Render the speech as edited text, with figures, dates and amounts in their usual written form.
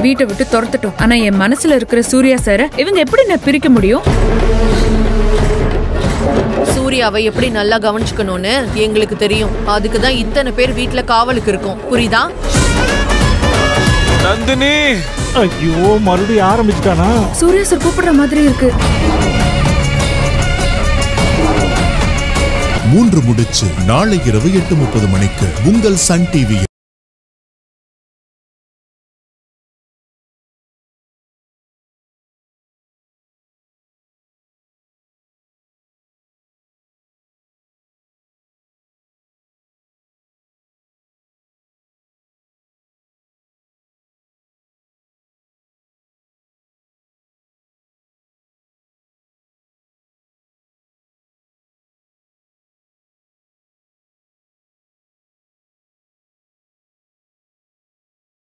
வீட்டை விட்டு துரத்துட்டோம். ஆனா என் மனசுல இருக்கிற சூர்யா சார இவங்க எப்படி நான் பிரிக்க முடியும்? சூர்யாவை எப்படி நல்லா கவனிச்சுக்கணும்னு எங்களுக்கு தெரியும். அதுக்குதான் இத்தனை பேர் வீட்டுல காவலுக்கு இருக்கும். புரியுதா? நந்தினி, ஐயோ மறுபடியும் ஆரம்பிச்சுட்டானா? சூர்யா சார் கூப்பிடுற மாதிரி இருக்கு. 3 முடிச்சு நாளை இரவு 8:30 மணிக்கு உங்கள் சன் டிவியில்.